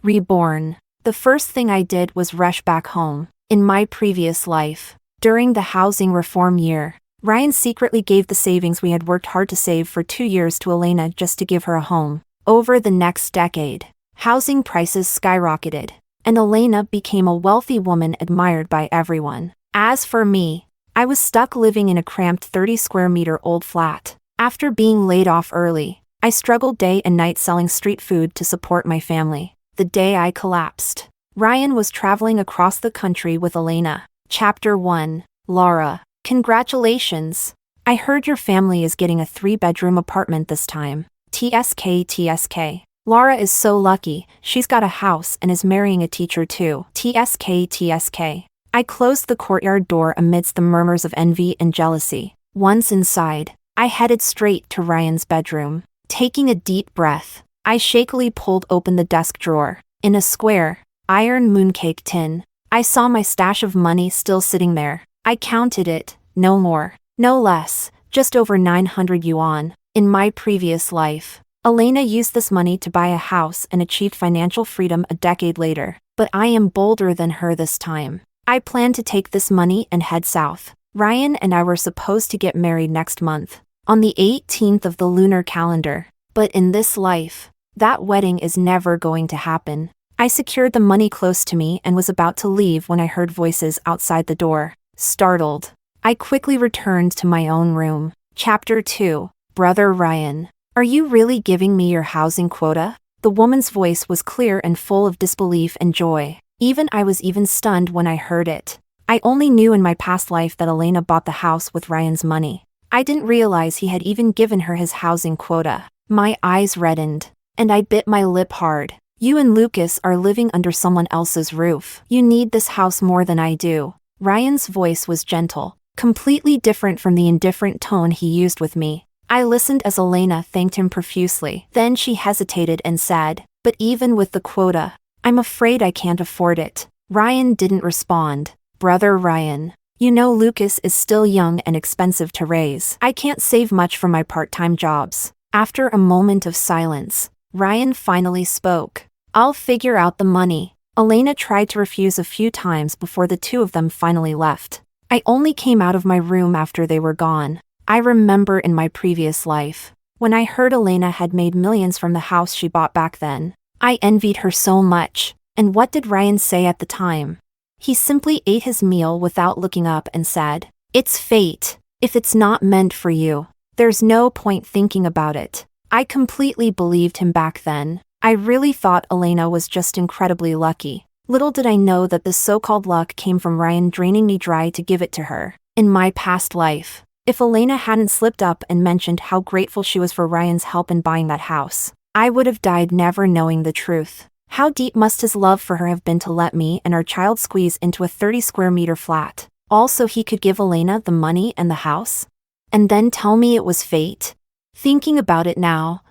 Reborn. The first thing I did was rush back home. In my previous life, during the housing reform year, Ryan secretly gave the savings we had worked hard to save for 2 years to Elena just to give her a home. Over the next decade, housing prices skyrocketed, and Elena became a wealthy woman admired by everyone. As for me, I was stuck living in a cramped 30 square meter old flat. After being laid off early, I struggled day and night selling street food to support my family. The day I collapsed, Ryan was traveling across the country with Elena. Chapter 1. Laura. Congratulations. I heard your family is getting a 3-bedroom apartment this time. TSK. Laura is so lucky, she's got a house and is marrying a teacher too. TSK. I closed the courtyard door amidst the murmurs of envy and jealousy. Once inside, I headed straight to Ryan's bedroom. Taking a deep breath, I shakily pulled open the desk drawer. In a square, iron mooncake tin, I saw my stash of money still sitting there. I counted it, no more, no less, just over 900 yuan. In my previous life, Elena used this money to buy a house and achieved financial freedom a decade later. But I am bolder than her this time. I plan to take this money and head south. Ryan and I were supposed to get married next month, on the 18th of the lunar calendar. But in this life, that wedding is never going to happen. I secured the money close to me and was about to leave when I heard voices outside the door. Startled, I quickly returned to my own room. Chapter 2. Brother Ryan. Are you really giving me your housing quota? The woman's voice was clear and full of disbelief and joy. I was even stunned when I heard it. I only knew in my past life that Elena bought the house with Ryan's money. I didn't realize he had even given her his housing quota. My eyes reddened, and I bit my lip hard. You and Lucas are living under someone else's roof. You need this house more than I do. Ryan's voice was gentle, completely different from the indifferent tone he used with me. I listened as Elena thanked him profusely. Then she hesitated and said, "But even with the quota, I'm afraid I can't afford it." Ryan didn't respond. Brother Ryan, you know Lucas is still young and expensive to raise. I can't save much from my part-time jobs. After a moment of silence, Ryan finally spoke. I'll figure out the money. Elena tried to refuse a few times before the two of them finally left. I only came out of my room after they were gone. I remember in my previous life, when I heard Elena had made millions from the house she bought back then, I envied her so much. And what did Ryan say at the time? He simply ate his meal without looking up and said, "It's fate. If it's not meant for you, there's no point thinking about it." I completely believed him back then. I really thought Elena was just incredibly lucky. Little did I know that this so-called luck came from Ryan draining me dry to give it to her. In my past life, if Elena hadn't slipped up and mentioned how grateful she was for Ryan's help in buying that house, I would have died never knowing the truth. How deep must his love for her have been to let me and our child squeeze into a 30 square meter flat, all so he could give Elena the money and the house? And then tell me it was fate? Thinking about it now,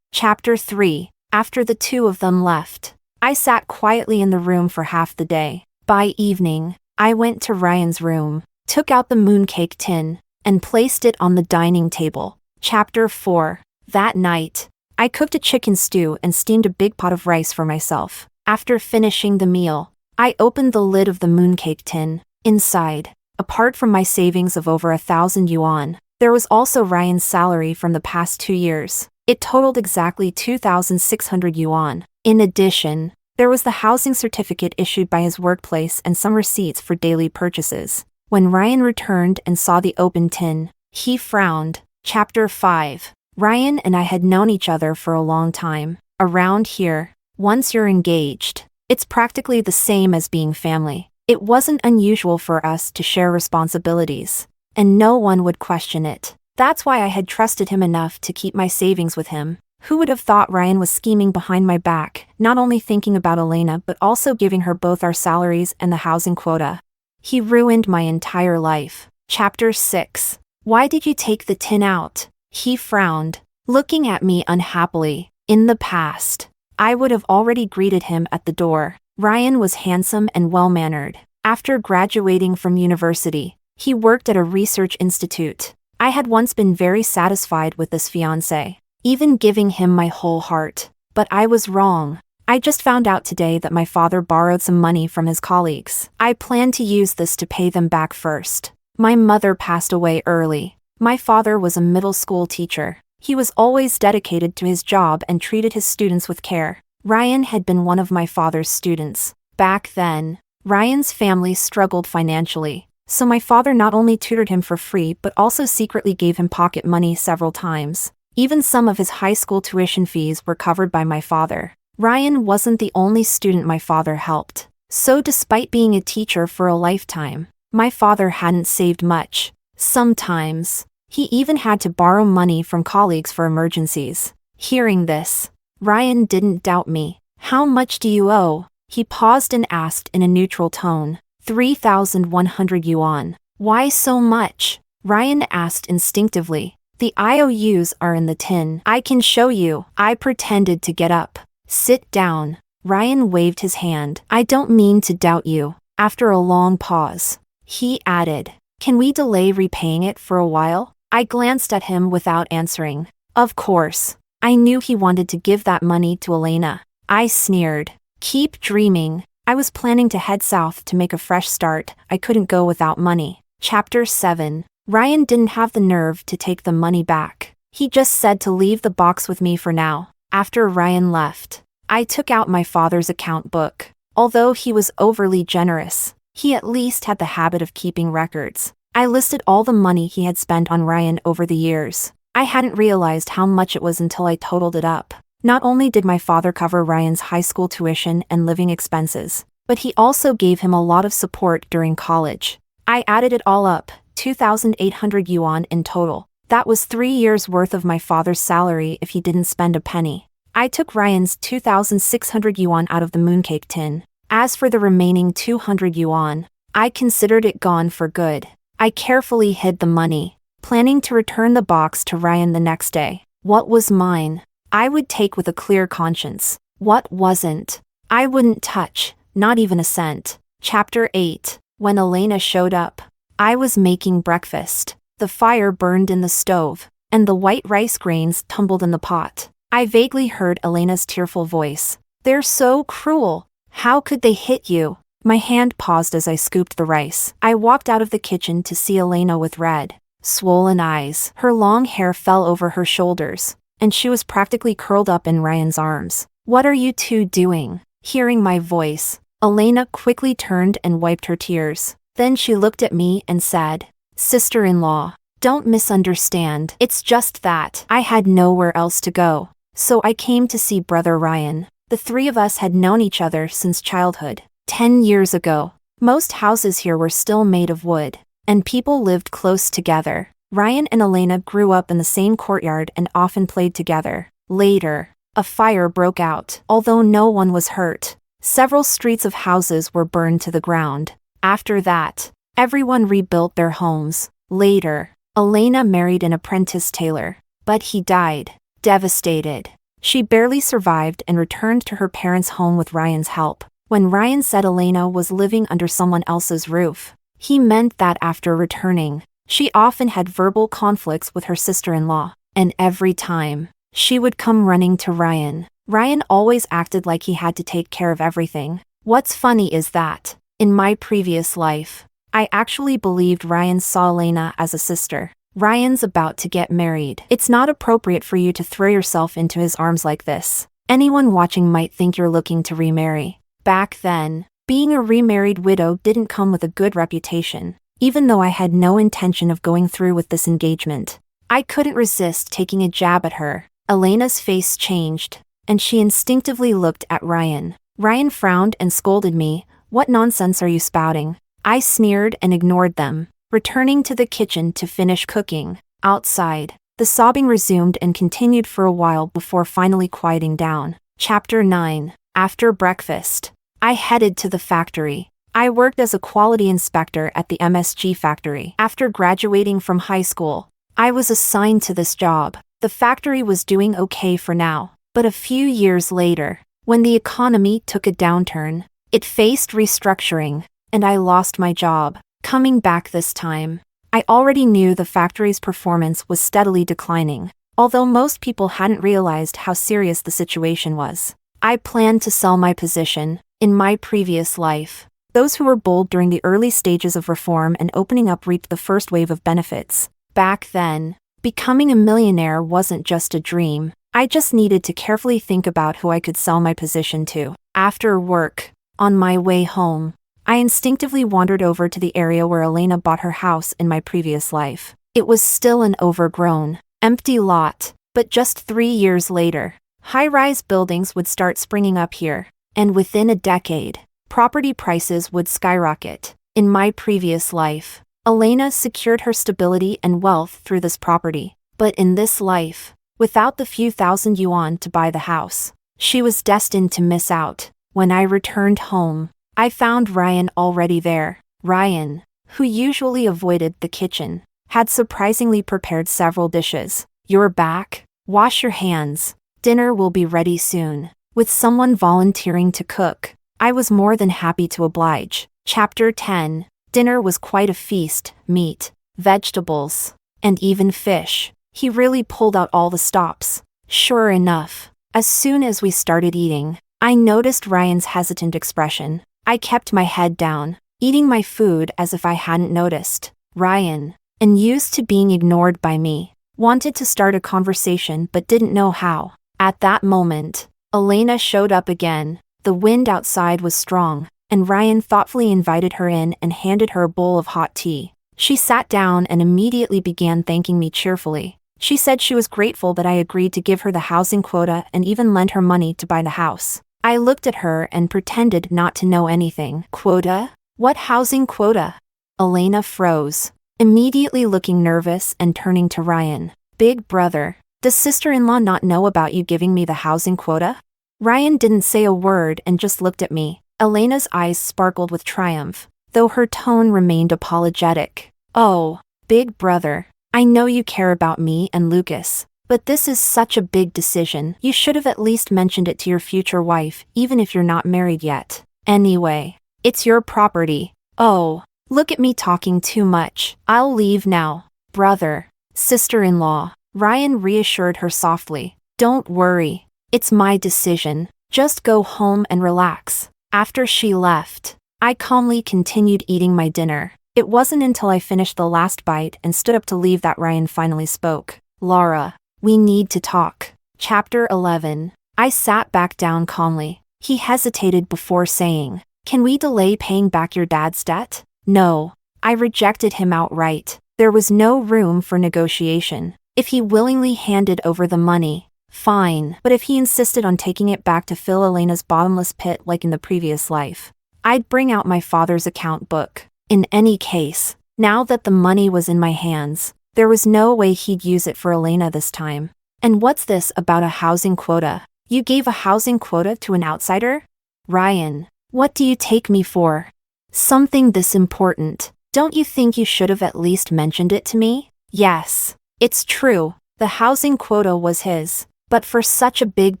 Chapter 3. After the two of them left, I sat quietly in the room for half the day. By evening, I went to Ryan's room, took out the mooncake tin, and placed it on the dining table. Chapter 4. That night, I cooked a chicken stew and steamed a big pot of rice for myself. After finishing the meal, I opened the lid of the mooncake tin. Inside, apart from my savings of over 1,000 yuan, there was also Ryan's salary from the past 2 years. It totaled exactly 2,600 yuan. In addition, there was the housing certificate issued by his workplace and some receipts for daily purchases. When Ryan returned and saw the open tin, he frowned. Chapter 5. Ryan and I had known each other for a long time. Around here, once you're engaged, it's practically the same as being family. It wasn't unusual for us to share responsibilities, and no one would question it. That's why I had trusted him enough to keep my savings with him. Who would have thought Ryan was scheming behind my back, not only thinking about Elena but also giving her both our salaries and the housing quota? He ruined my entire life. Chapter 6. Why did you take the tin out? He frowned, looking at me unhappily. In the past, I would have already greeted him at the door. Ryan was handsome and well-mannered. After graduating from university, he worked at a research institute. I had once been very satisfied with this fiancé, even giving him my whole heart. But I was wrong. I just found out today that my father borrowed some money from his colleagues. I plan to use this to pay them back first. My mother passed away early. My father was a middle school teacher. He was always dedicated to his job and treated his students with care. Ryan had been one of my father's students. Back then, Ryan's family struggled financially, so my father not only tutored him for free but also secretly gave him pocket money several times. Even some of his high school tuition fees were covered by my father. Ryan wasn't the only student my father helped. So despite being a teacher for a lifetime, my father hadn't saved much. Sometimes, he even had to borrow money from colleagues for emergencies. Hearing this, Ryan didn't doubt me. "How much do you owe?" He paused and asked in a neutral tone. 3,100 yuan. "Why so much?" Ryan asked instinctively. "The IOUs are in the tin. I can show you." I pretended to get up. "Sit down." Ryan waved his hand. "I don't mean to doubt you." After a long pause, he added, "Can we delay repaying it for a while?" I glanced at him without answering. Of course, I knew he wanted to give that money to Elena. I sneered. "Keep dreaming." I was planning to head south to make a fresh start. I couldn't go without money. Chapter 7. Ryan didn't have the nerve to take the money back. He just said to leave the box with me for now. After Ryan left, I took out my father's account book. Although he was overly generous, he at least had the habit of keeping records. I listed all the money he had spent on Ryan over the years. I hadn't realized how much it was until I totaled it up. Not only did my father cover Ryan's high school tuition and living expenses, but he also gave him a lot of support during college. I added it all up, 2,800 yuan in total. That was 3 years worth of my father's salary if he didn't spend a penny. I took Ryan's 2,600 yuan out of the mooncake tin. As for the remaining 200 yuan, I considered it gone for good. I carefully hid the money, planning to return the box to Ryan the next day. What was mine, I would take with a clear conscience. What wasn't, I wouldn't touch, not even a cent. Chapter 8. When Elena showed up, I was making breakfast. The fire burned in the stove, and the white rice grains tumbled in the pot. I vaguely heard Elena's tearful voice. "They're so cruel. How could they hit you?" My hand paused as I scooped the rice. I walked out of the kitchen to see Elena with red, swollen eyes. Her long hair fell over her shoulders, and she was practically curled up in Ryan's arms. "What are you two doing?" Hearing my voice, Elena quickly turned and wiped her tears. Then she looked at me and said, "Sister-in-law, don't misunderstand. It's just that I had nowhere else to go, so I came to see brother Ryan." The three of us had known each other since childhood. 10 years ago, most houses here were still made of wood, and people lived close together. Ryan and Elena grew up in the same courtyard and often played together. Later, a fire broke out. Although no one was hurt, several streets of houses were burned to the ground. After that, everyone rebuilt their homes. Later, Elena married an apprentice tailor, but he died. Devastated, she barely survived and returned to her parents' home with Ryan's help. When Ryan said Elena was living under someone else's roof, he meant that after returning, she often had verbal conflicts with her sister-in-law, and every time, she would come running to Ryan. Ryan always acted like he had to take care of everything. What's funny is that, in my previous life, I actually believed Ryan saw Elena as a sister. Ryan's about to get married. It's not appropriate for you to throw yourself into his arms like this. Anyone watching might think you're looking to remarry. Back then, being a remarried widow didn't come with a good reputation. Even though I had no intention of going through with this engagement, I couldn't resist taking a jab at her. Elena's face changed, and she instinctively looked at Ryan. Ryan frowned and scolded me. "What nonsense are you spouting?" I sneered and ignored them, returning to the kitchen to finish cooking. Outside, the sobbing resumed and continued for a while before finally quieting down. Chapter 9. After breakfast, I headed to the factory. I worked as a quality inspector at the MSG factory. After graduating from high school, I was assigned to this job. The factory was doing okay for now, but a few years later, when the economy took a downturn, it faced restructuring, and I lost my job. Coming back this time, I already knew the factory's performance was steadily declining, although most people hadn't realized how serious the situation was. I planned to sell my position. In my previous life, those who were bold during the early stages of reform and opening up reaped the first wave of benefits. Back then, becoming a millionaire wasn't just a dream. I just needed to carefully think about who I could sell my position to. After work, on my way home, I instinctively wandered over to the area where Elena bought her house in my previous life. It was still an overgrown, empty lot, but just 3 years later, high-rise buildings would start springing up here, and within a decade, property prices would skyrocket. In my previous life, Elena secured her stability and wealth through this property, but in this life, without the few thousand yuan to buy the house, she was destined to miss out. When I returned home, I found Ryan already there. Ryan, who usually avoided the kitchen, had surprisingly prepared several dishes. "You're back? Wash your hands. Dinner will be ready soon." With someone volunteering to cook, I was more than happy to oblige. Chapter 10. Dinner was quite a feast: meat, vegetables, and even fish. He really pulled out all the stops. Sure enough, as soon as we started eating, I noticed Ryan's hesitant expression. I kept my head down, eating my food as if I hadn't noticed. Ryan, unused to being ignored by me, wanted to start a conversation but didn't know how. At that moment, Elena showed up again. The wind outside was strong, and Ryan thoughtfully invited her in and handed her a bowl of hot tea. She sat down and immediately began thanking me cheerfully. She said she was grateful that I agreed to give her the housing quota and even lend her money to buy the house. I looked at her and pretended not to know anything. "Quota? What housing quota?" Elena froze, immediately looking nervous and turning to Ryan. "Big brother, does sister-in-law not know about you giving me the housing quota?" Ryan didn't say a word and just looked at me. Elena's eyes sparkled with triumph, though her tone remained apologetic. "Oh, big brother, I know you care about me and Lucas, but this is such a big decision. You should have at least mentioned it to your future wife, even if you're not married yet. Anyway, it's your property." "Oh, look at me talking too much. I'll leave now." "Brother, sister-in-law," Ryan reassured her softly. "Don't worry. It's my decision. Just go home and relax." After she left, I calmly continued eating my dinner. It wasn't until I finished the last bite and stood up to leave that Ryan finally spoke. "Laura, we need to talk." Chapter 11. I sat back down calmly. He hesitated before saying, "Can we delay paying back your dad's debt?" "No." I rejected him outright. There was no room for negotiation. If he willingly handed over the money, fine. But if he insisted on taking it back to fill Elena's bottomless pit like in the previous life, I'd bring out my father's account book. In any case, now that the money was in my hands, there was no way he'd use it for Elena this time. "And what's this about a housing quota? You gave a housing quota to an outsider?" "Ryan, what do you take me for? Something this important. Don't you think you should have at least mentioned it to me?" "Yes, it's true. The housing quota was his. But for such a big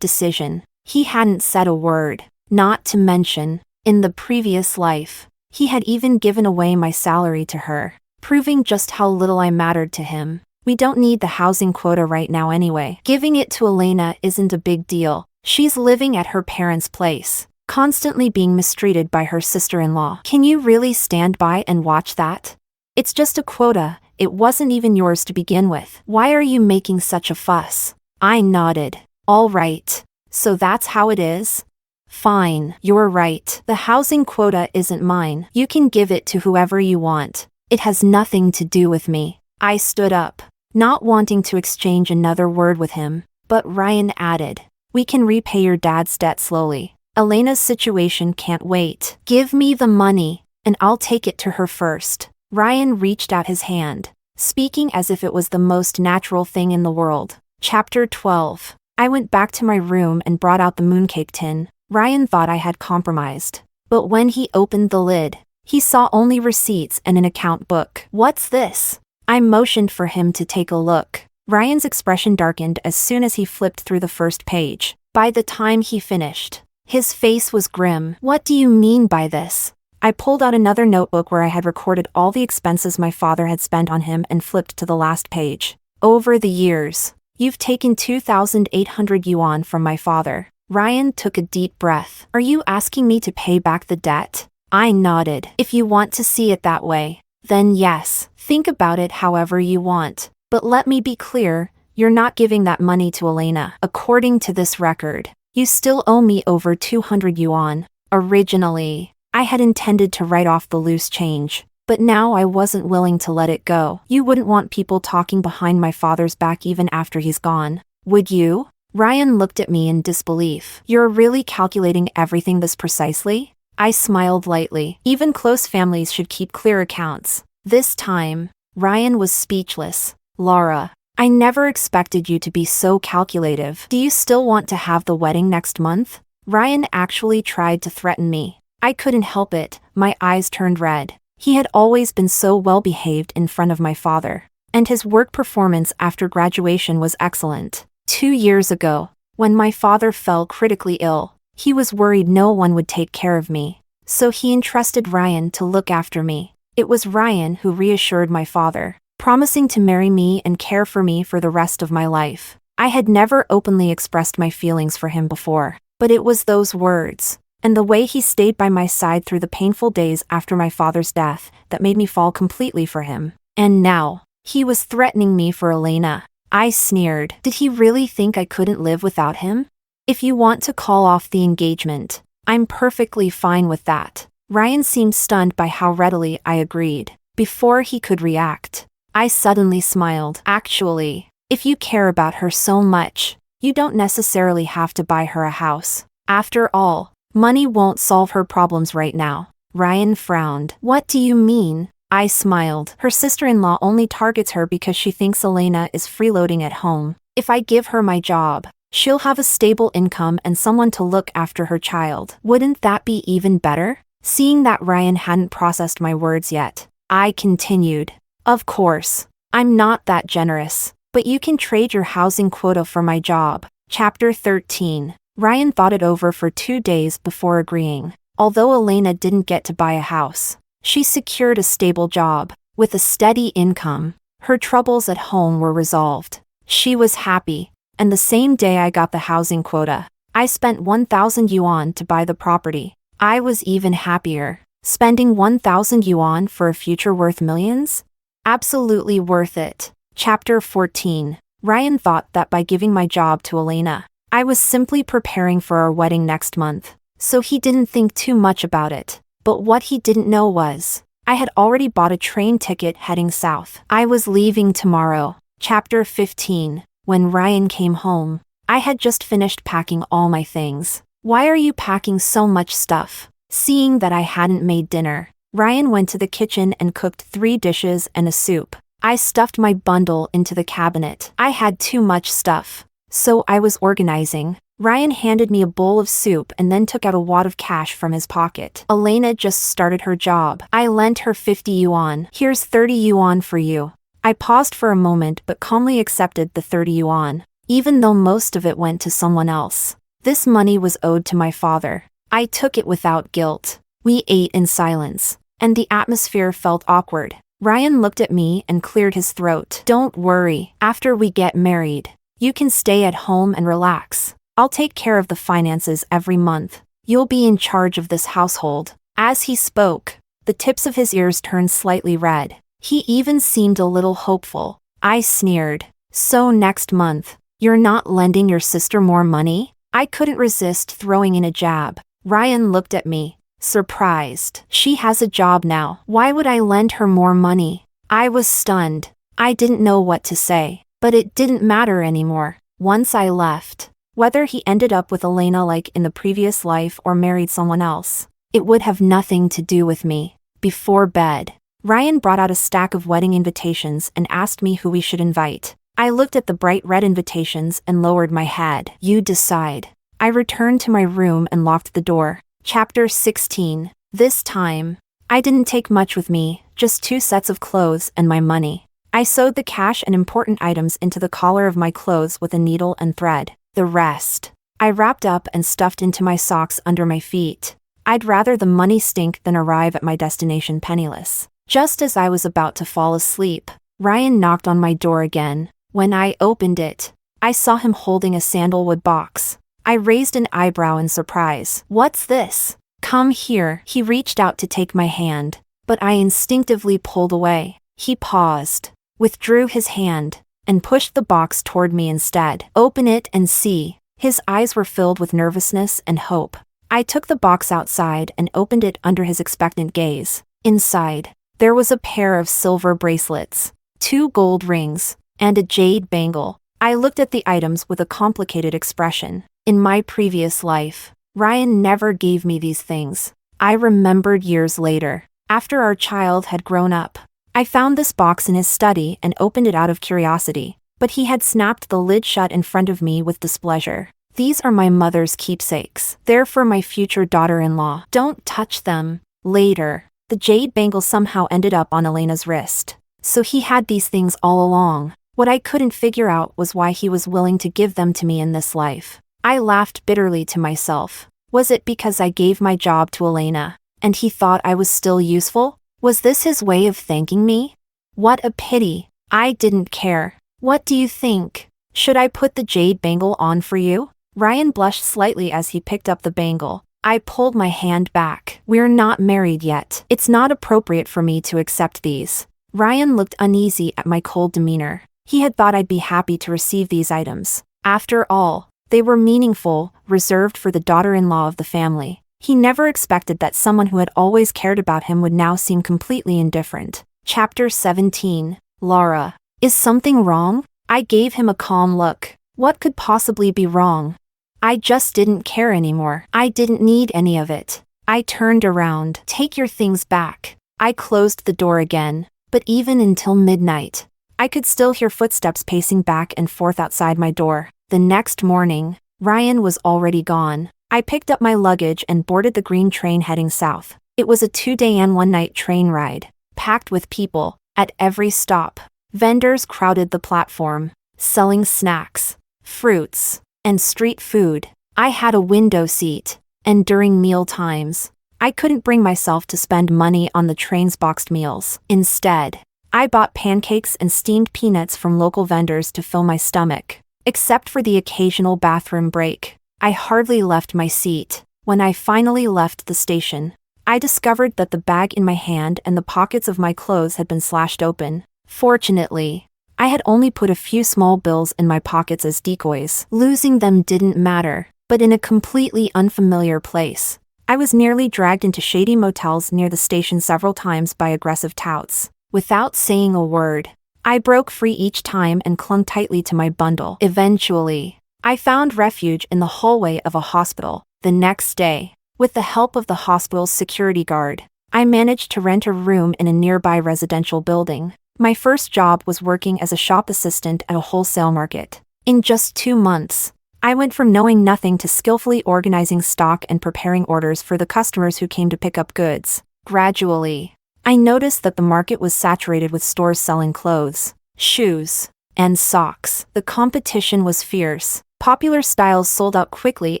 decision, he hadn't said a word. Not to mention, in the previous life, he had even given away my salary to her, proving just how little I mattered to him. We don't need the housing quota right now anyway. Giving it to Elena isn't a big deal. She's living at her parents' place, constantly being mistreated by her sister-in-law. Can you really stand by and watch that? It's just a quota. It wasn't even yours to begin with. Why are you making such a fuss?" I nodded. "All right. So that's how it is?" "Fine. You're right. The housing quota isn't mine. You can give it to whoever you want. It has nothing to do with me." I stood up, not wanting to exchange another word with him, but Ryan added, "We can repay your dad's debt slowly. Elena's situation can't wait. Give me the money, and I'll take it to her first." Ryan reached out his hand, speaking as if it was the most natural thing in the world. Chapter 12. I went back to my room and brought out the mooncake tin. Ryan thought I had compromised, but when he opened the lid, he saw only receipts and an account book. "What's this?" I motioned for him to take a look. Ryan's expression darkened as soon as he flipped through the first page. By the time he finished, his face was grim. "What do you mean by this?" I pulled out another notebook where I had recorded all the expenses my father had spent on him and flipped to the last page. "Over the years, you've taken 2,800 yuan from my father. Ryan took a deep breath. Are you asking me to pay back the debt? I nodded. If you want to see it that way, then yes, think about it however you want. But let me be clear, you're not giving that money to Elena. According to this record, you still owe me over 200 yuan. Originally, I had intended to write off the loose change, but now I wasn't willing to let it go. You wouldn't want people talking behind my father's back even after he's gone, would you? Ryan looked at me in disbelief. You're really calculating everything this precisely? I smiled lightly. Even close families should keep clear accounts. This time, Ryan was speechless. Laura, I never expected you to be so calculative. Do you still want to have the wedding next month? Ryan actually tried to threaten me. I couldn't help it, my eyes turned red. He had always been so well behaved in front of my father, and his work performance after graduation was excellent. 2 years ago, when my father fell critically ill, he was worried no one would take care of me, so he entrusted Ryan to look after me. It was Ryan who reassured my father, promising to marry me and care for me for the rest of my life. I had never openly expressed my feelings for him before, but it was those words, and the way he stayed by my side through the painful days after my father's death, that made me fall completely for him. And now, he was threatening me for Elena. I sneered. Did he really think I couldn't live without him? If you want to call off the engagement, I'm perfectly fine with that. Ryan seemed stunned by how readily I agreed. Before he could react, I suddenly smiled. Actually, if you care about her so much, you don't necessarily have to buy her a house. After all, money won't solve her problems right now. Ryan frowned. What do you mean? I smiled. Her sister-in-law only targets her because she thinks Elena is freeloading at home. If I give her my job, she'll have a stable income and someone to look after her child. Wouldn't that be even better? Seeing that Ryan hadn't processed my words yet, I continued. Of course, I'm not that generous, but you can trade your housing quota for my job. Chapter 13. Ryan thought it over for 2 days before agreeing. Although Elena didn't get to buy a house, she secured a stable job. With a steady income, her troubles at home were resolved. She was happy, and the same day I got the housing quota, I spent 1,000 yuan to buy the property. I was even happier. Spending 1,000 yuan for a future worth millions? Absolutely worth it. Chapter 14. Ryan thought that by giving my job to Elena, I was simply preparing for our wedding next month, so he didn't think too much about it. But what he didn't know was, I had already bought a train ticket heading south. I was leaving tomorrow. Chapter 15. When Ryan came home, I had just finished packing all my things. Why are you packing so much stuff? Seeing that I hadn't made dinner, Ryan went to the kitchen and cooked 3 dishes and a soup. I stuffed my bundle into the cabinet. I had too much stuff, so I was organizing. Ryan handed me a bowl of soup and then took out a wad of cash from his pocket. Elena just started her job. I lent her 50 yuan. Here's 30 yuan for you. I paused for a moment but calmly accepted the 30 yuan, even though most of it went to someone else. This money was owed to my father. I took it without guilt. We ate in silence, and the atmosphere felt awkward. Ryan looked at me and cleared his throat. Don't worry, after we get married, you can stay at home and relax. I'll take care of the finances every month. You'll be in charge of this household. As he spoke, the tips of his ears turned slightly red. He even seemed a little hopeful. I sneered. So next month, you're not lending your sister more money? I couldn't resist throwing in a jab. Ryan looked at me, surprised. She has a job now. Why would I lend her more money? I was stunned. I didn't know what to say, but it didn't matter anymore. Once I left, whether he ended up with Elena like in the previous life or married someone else, it would have nothing to do with me. Before bed, Ryan brought out a stack of wedding invitations and asked me who we should invite. I looked at the bright red invitations and lowered my head. You decide. I returned to my room and locked the door. Chapter 16. This time, I didn't take much with me, just 2 sets of clothes and my money. I sewed the cash and important items into the collar of my clothes with a needle and thread. The rest, I wrapped up and stuffed into my socks under my feet. I'd rather the money stink than arrive at my destination penniless. Just as I was about to fall asleep, Ryan knocked on my door again. When I opened it, I saw him holding a sandalwood box. I raised an eyebrow in surprise. "What's this?" "Come here." He reached out to take my hand, but I instinctively pulled away. He paused, withdrew his hand, and pushed the box toward me instead. "Open it and see." His eyes were filled with nervousness and hope. I took the box outside and opened it under his expectant gaze. Inside, there was a pair of silver bracelets, 2 gold rings, and a jade bangle. I looked at the items with a complicated expression. In my previous life, Ryan never gave me these things. I remembered years later, after our child had grown up. I found this box in his study and opened it out of curiosity, but he had snapped the lid shut in front of me with displeasure. "These are my mother's keepsakes. They're for my future daughter-in-law. Don't touch them." Later, the jade bangle somehow ended up on Elena's wrist. So he had these things all along. What I couldn't figure out was why he was willing to give them to me in this life. I laughed bitterly to myself. Was it because I gave my job to Elena, and he thought I was still useful? Was this his way of thanking me? What a pity. I didn't care. "What do you think? Should I put the jade bangle on for you?" Ryan blushed slightly as he picked up the bangle. I pulled my hand back. "We're not married yet. It's not appropriate for me to accept these." Ryan looked uneasy at my cold demeanor. He had thought I'd be happy to receive these items. After all, they were meaningful, reserved for the daughter-in-law of the family. He never expected that someone who had always cared about him would now seem completely indifferent. Chapter 17. Laura. "Is something wrong?" I gave him a calm look. What could possibly be wrong? I just didn't care anymore. I didn't need any of it. I turned around. "Take your things back." I closed the door again, but even until midnight, I could still hear footsteps pacing back and forth outside my door. The next morning, Ryan was already gone. I picked up my luggage and boarded the green train heading south. It was a 2-day and 1-night train ride, packed with people. At every stop, vendors crowded the platform, selling snacks, fruits, and street food. I had a window seat, and during meal times, I couldn't bring myself to spend money on the train's boxed meals. Instead, I bought pancakes and steamed peanuts from local vendors to fill my stomach. Except for the occasional bathroom break, I hardly left my seat. When I finally left the station, I discovered that the bag in my hand and the pockets of my clothes had been slashed open. Fortunately, I had only put a few small bills in my pockets as decoys. Losing them didn't matter, but in a completely unfamiliar place. I was nearly dragged into shady motels near the station several times by aggressive touts. Without saying a word, I broke free each time and clung tightly to my bundle. Eventually, I found refuge in the hallway of a hospital. The next day, with the help of the hospital's security guard, I managed to rent a room in a nearby residential building. My first job was working as a shop assistant at a wholesale market. In just 2 months, I went from knowing nothing to skillfully organizing stock and preparing orders for the customers who came to pick up goods. Gradually, I noticed that the market was saturated with stores selling clothes, shoes, and socks. The competition was fierce. Popular styles sold out quickly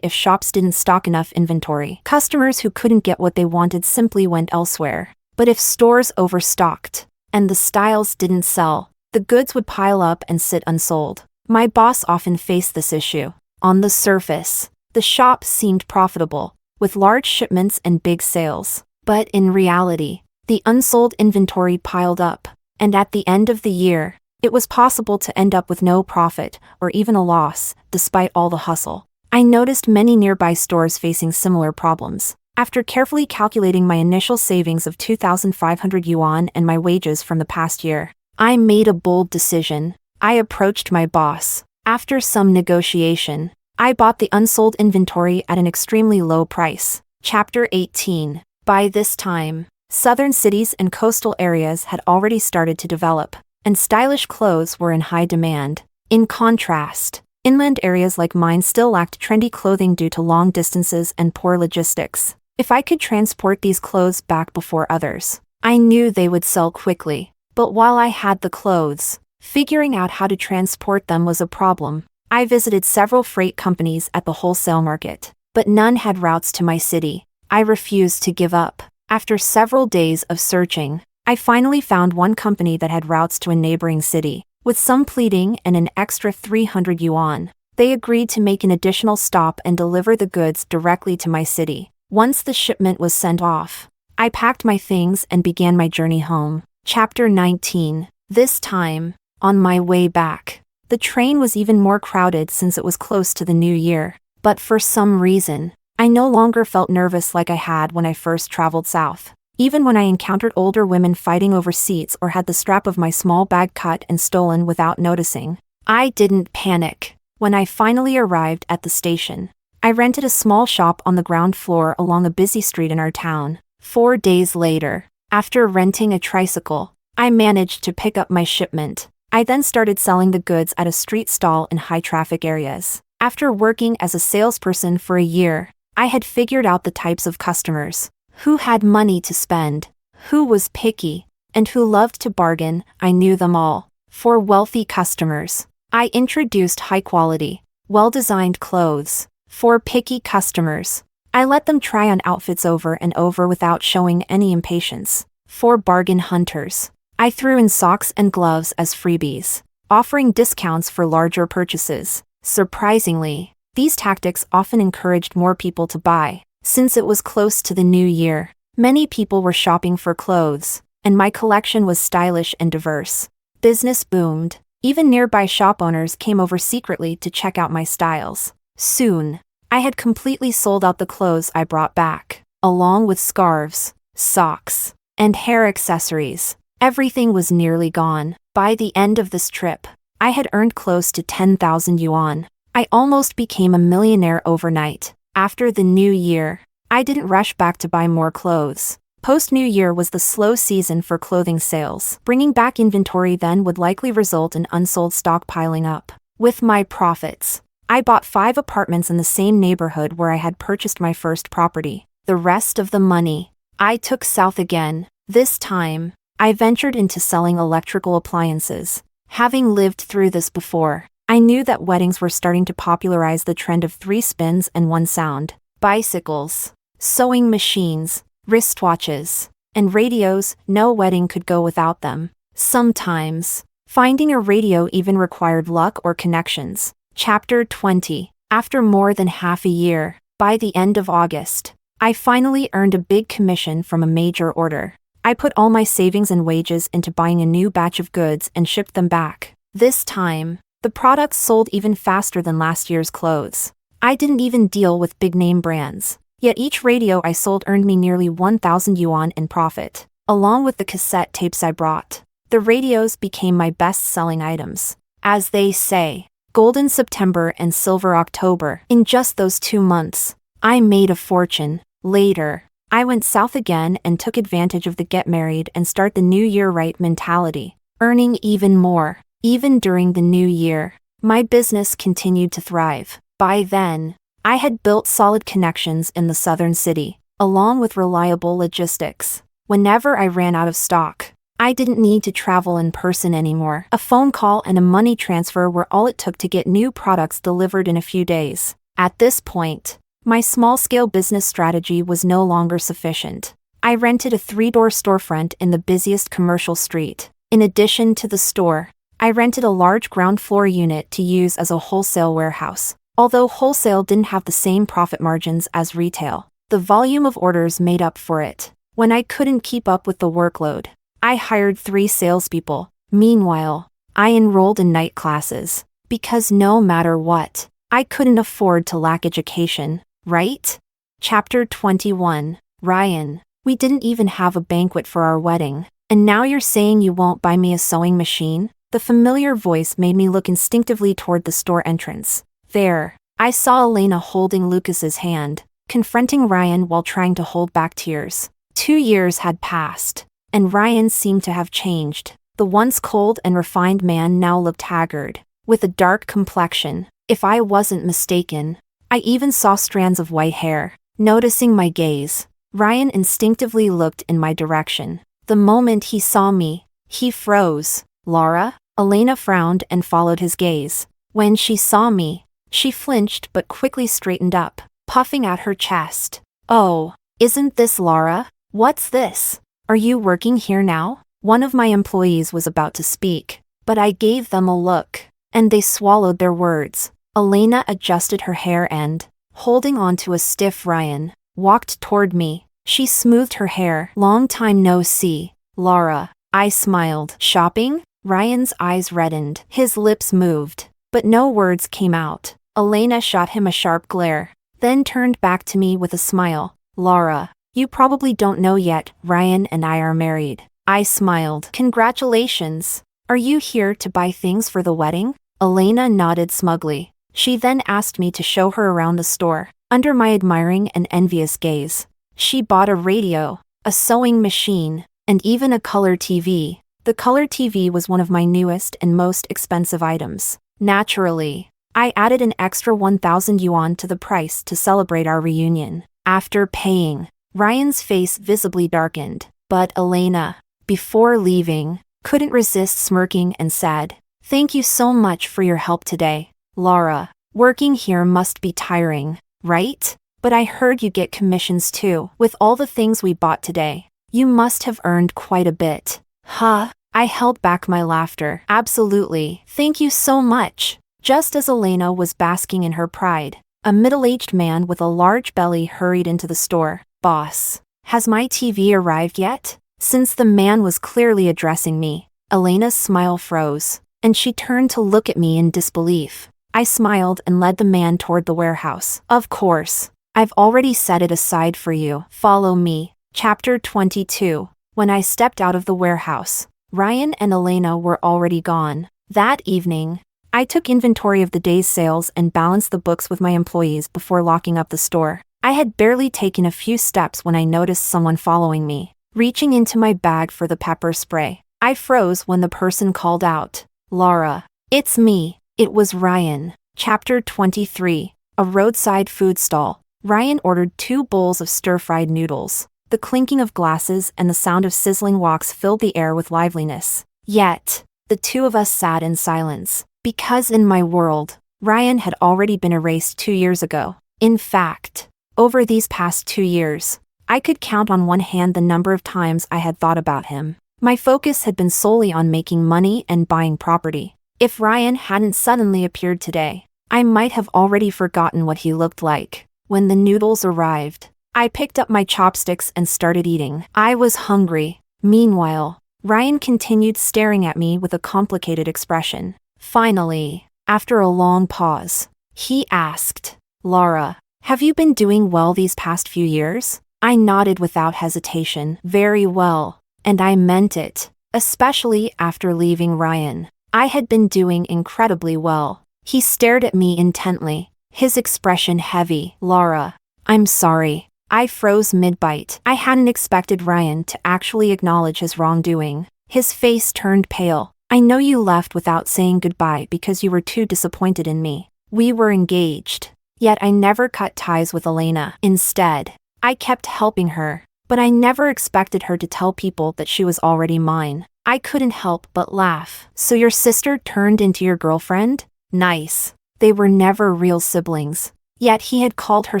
if shops didn't stock enough inventory. Customers who couldn't get what they wanted simply went elsewhere. But if stores overstocked, and the styles didn't sell, the goods would pile up and sit unsold. My boss often faced this issue. On the surface, the shop seemed profitable, with large shipments and big sales. But in reality, the unsold inventory piled up, and at the end of the year, it was possible to end up with no profit, or even a loss, despite all the hustle. I noticed many nearby stores facing similar problems. After carefully calculating my initial savings of 2,500 yuan and my wages from the past year, I made a bold decision. I approached my boss. After some negotiation, I bought the unsold inventory at an extremely low price. Chapter 18. By this time, southern cities and coastal areas had already started to develop, and stylish clothes were in high demand. In contrast, inland areas like mine still lacked trendy clothing due to long distances and poor logistics. If I could transport these clothes back before others, I knew they would sell quickly. But while I had the clothes, figuring out how to transport them was a problem. I visited several freight companies at the wholesale market, but none had routes to my city. I refused to give up. After several days of searching, I finally found one company that had routes to a neighboring city. With some pleading and an extra 300 yuan, They agreed to make an additional stop and deliver the goods directly to my city. Once the shipment was sent off, I packed my things and began my journey home. Chapter 19. This time, on my way back, the train was even more crowded since it was close to the new year. But for some reason, I no longer felt nervous like I had when I first traveled south. Even when I encountered older women fighting over seats or had the strap of my small bag cut and stolen without noticing, I didn't panic. When I finally arrived at the station, I rented a small shop on the ground floor along a busy street in our town. 4 days later, after renting a tricycle, I managed to pick up my shipment. I then started selling the goods at a street stall in high-traffic areas. After working as a salesperson for a year, I had figured out the types of customers who had money to spend, who was picky, and who loved to bargain. I knew them all. For wealthy customers, I introduced high-quality, well-designed clothes. For picky customers, I let them try on outfits over and over without showing any impatience. For bargain hunters, I threw in socks and gloves as freebies, offering discounts for larger purchases. Surprisingly, these tactics often encouraged more people to buy. Since it was close to the new year, many people were shopping for clothes, and my collection was stylish and diverse. Business boomed. Even nearby shop owners came over secretly to check out my styles. Soon, I had completely sold out the clothes I brought back, along with scarves, socks, and hair accessories. Everything was nearly gone. By the end of this trip, I had earned close to 10,000 yuan. I almost became a millionaire overnight. After the new year, I didn't rush back to buy more clothes. Post-New Year was the slow season for clothing sales. Bringing back inventory then would likely result in unsold stock piling up. With my profits, I bought 5 apartments in the same neighborhood where I had purchased my first property. The rest of the money, I took south again. This time, I ventured into selling electrical appliances. Having lived through this before, I knew that weddings were starting to popularize the trend of 3 spins and 1 sound. Bicycles, sewing machines, wristwatches, and radios. No wedding could go without them. Sometimes, finding a radio even required luck or connections. Chapter 20. After more than half a year, by the end of August, I finally earned a big commission from a major order. I put all my savings and wages into buying a new batch of goods and shipped them back. This time, the products sold even faster than last year's clothes. I didn't even deal with big-name brands. Yet each radio I sold earned me nearly 1,000 yuan in profit. Along with the cassette tapes I brought, the radios became my best-selling items. As they say, golden September and silver October. In just those 2 months, I made a fortune. Later, I went south again and took advantage of the get married and start the new year right mentality, earning even more. Even during the new year, my business continued to thrive. By then, I had built solid connections in the southern city, along with reliable logistics. Whenever I ran out of stock, I didn't need to travel in person anymore. A phone call and a money transfer were all it took to get new products delivered in a few days. At this point, my small-scale business strategy was no longer sufficient. I rented a 3-door storefront in the busiest commercial street. In addition to the store, I rented a large ground floor unit to use as a wholesale warehouse. Although wholesale didn't have the same profit margins as retail, the volume of orders made up for it. When I couldn't keep up with the workload, I hired 3 salespeople. Meanwhile, I enrolled in night classes, because no matter what, I couldn't afford to lack education, right? Chapter 21. Ryan, we didn't even have a banquet for our wedding, and now you're saying you won't buy me a sewing machine? The familiar voice made me look instinctively toward the store entrance. There, I saw Elena holding Lucas's hand, confronting Ryan while trying to hold back tears. 2 years had passed, and Ryan seemed to have changed. The once cold and refined man now looked haggard, with a dark complexion. If I wasn't mistaken, I even saw strands of white hair. Noticing my gaze, Ryan instinctively looked in my direction. The moment he saw me, he froze. Laura? Elena frowned and followed his gaze. When she saw me, she flinched but quickly straightened up, puffing out her chest. Oh, isn't this Laura? What's this? Are you working here now? One of my employees was about to speak, but I gave them a look, and they swallowed their words. Elena adjusted her hair and, holding on to a stiff Ryan, walked toward me. She smoothed her hair. Long time no see, Laura. I smiled. Shopping? Ryan's eyes reddened. His lips moved, but no words came out. Elena shot him a sharp glare, then turned back to me with a smile. Laura, you probably don't know yet, Ryan and I are married. I smiled. Congratulations. Are you here to buy things for the wedding? Elena nodded smugly. She then asked me to show her around the store. Under my admiring and envious gaze, she bought a radio, a sewing machine, and even a color TV. The color TV was one of my newest and most expensive items. Naturally, I added an extra 1,000 yuan to the price to celebrate our reunion. After paying, Ryan's face visibly darkened, but Elena, before leaving, couldn't resist smirking and said, "Thank you so much for your help today. Laura, working here must be tiring, right? But I heard you get commissions too. With all the things we bought today, you must have earned quite a bit." Huh? I held back my laughter. Absolutely. Thank you so much. Just as Elena was basking in her pride, a middle-aged man with a large belly hurried into the store. Boss, has my TV arrived yet? Since the man was clearly addressing me, Elena's smile froze, and she turned to look at me in disbelief. I smiled and led the man toward the warehouse. Of course. I've already set it aside for you. Follow me. Chapter 22. When I stepped out of the warehouse, Ryan and Elena were already gone. That evening, I took inventory of the day's sales and balanced the books with my employees before locking up the store. I had barely taken a few steps when I noticed someone following me. Reaching into my bag for the pepper spray, I froze when the person called out, "Laura." "It's me." It was Ryan. Chapter 23. A roadside food stall. Ryan ordered 2 bowls of stir-fried noodles. The clinking of glasses and the sound of sizzling woks filled the air with liveliness. Yet, the two of us sat in silence, because in my world, Ryan had already been erased 2 years ago. In fact, over these past 2 years, I could count on one hand the number of times I had thought about him. My focus had been solely on making money and buying property. If Ryan hadn't suddenly appeared today, I might have already forgotten what he looked like. When the noodles arrived, I picked up my chopsticks and started eating. I was hungry. Meanwhile, Ryan continued staring at me with a complicated expression. Finally, after a long pause, he asked, "Laura, have you been doing well these past few years?" I nodded without hesitation. Very well, and I meant it, especially after leaving Ryan. I had been doing incredibly well. He stared at me intently, his expression heavy. "Laura, I'm sorry." I froze mid-bite. I hadn't expected Ryan to actually acknowledge his wrongdoing. His face turned pale. "I know you left without saying goodbye because you were too disappointed in me. We were engaged. Yet I never cut ties with Elena. Instead, I kept helping her, but I never expected her to tell people that she was already mine." I couldn't help but laugh. "So your sister turned into your girlfriend? Nice." They were never real siblings. Yet he had called her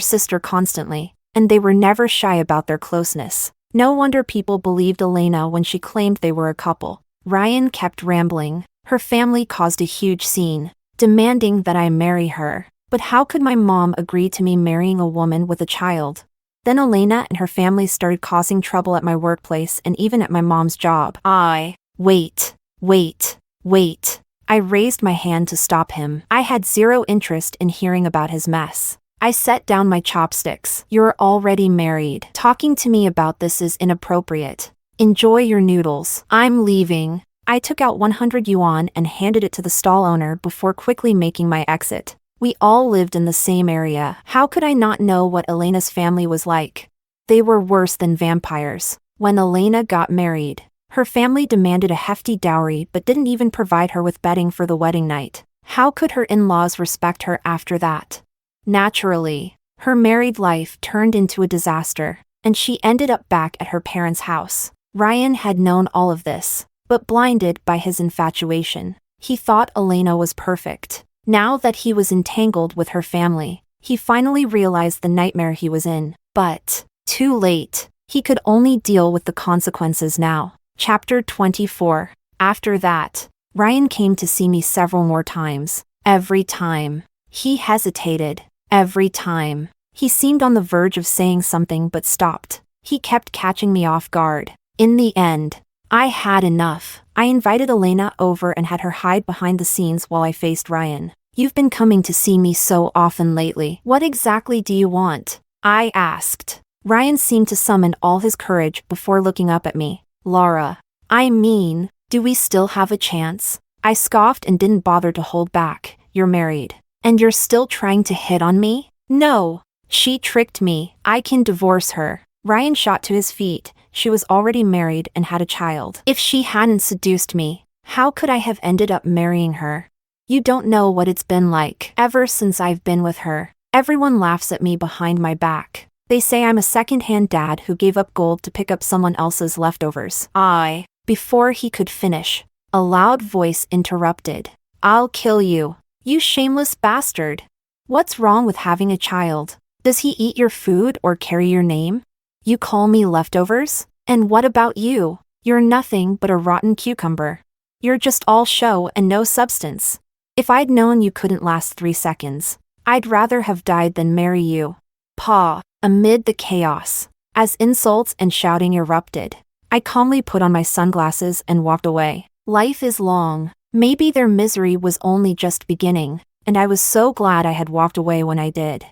sister constantly, and they were never shy about their closeness. No wonder people believed Elena when she claimed they were a couple. Ryan kept rambling. Her family caused a huge scene, demanding that I marry her. But how could my mom agree to me marrying a woman with a child? Then Elena and her family started causing trouble at my workplace and even at my mom's job. Wait. I raised my hand to stop him. I had zero interest in hearing about his mess. I set down my chopsticks. "You're already married. Talking to me about this is inappropriate. Enjoy your noodles. I'm leaving." I took out 100 yuan and handed it to the stall owner before quickly making my exit. We all lived in the same area. How could I not know what Elena's family was like? They were worse than vampires. When Elena got married, her family demanded a hefty dowry but didn't even provide her with bedding for the wedding night. How could her in-laws respect her after that? Naturally, her married life turned into a disaster, and she ended up back at her parents' house. Ryan had known all of this, but blinded by his infatuation, he thought Elena was perfect. Now that he was entangled with her family, he finally realized the nightmare he was in. But, too late. He could only deal with the consequences now. Chapter 24. After that, Ryan came to see me several more times. Every time, He hesitated. Every time. He seemed on the verge of saying something but stopped. He kept catching me off guard. In the end, I had enough. I invited Elena over and had her hide behind the scenes while I faced Ryan. You've been coming to see me so often lately. What exactly do you want? I asked. Ryan seemed to summon all his courage before looking up at me. Laura. I mean, do we still have a chance? I scoffed and didn't bother to hold back. You're married. And you're still trying to hit on me? No. She tricked me. I can divorce her. Ryan shot to his feet. She was already married and had a child. If she hadn't seduced me, how could I have ended up marrying her? You don't know what it's been like ever since I've been with her. Everyone laughs at me behind my back. They say I'm a second-hand dad who gave up gold to pick up someone else's leftovers. Before he could finish, a loud voice interrupted. I'll kill you. You shameless bastard. What's wrong with having a child? Does he eat your food or carry your name? You call me leftovers? And what about you? You're nothing but a rotten cucumber. You're just all show and no substance. If I'd known you couldn't last 3 seconds, I'd rather have died than marry you. Pa. Amid the chaos, as insults and shouting erupted, I calmly put on my sunglasses and walked away. Life is long. Maybe their misery was only just beginning, and I was so glad I had walked away when I did.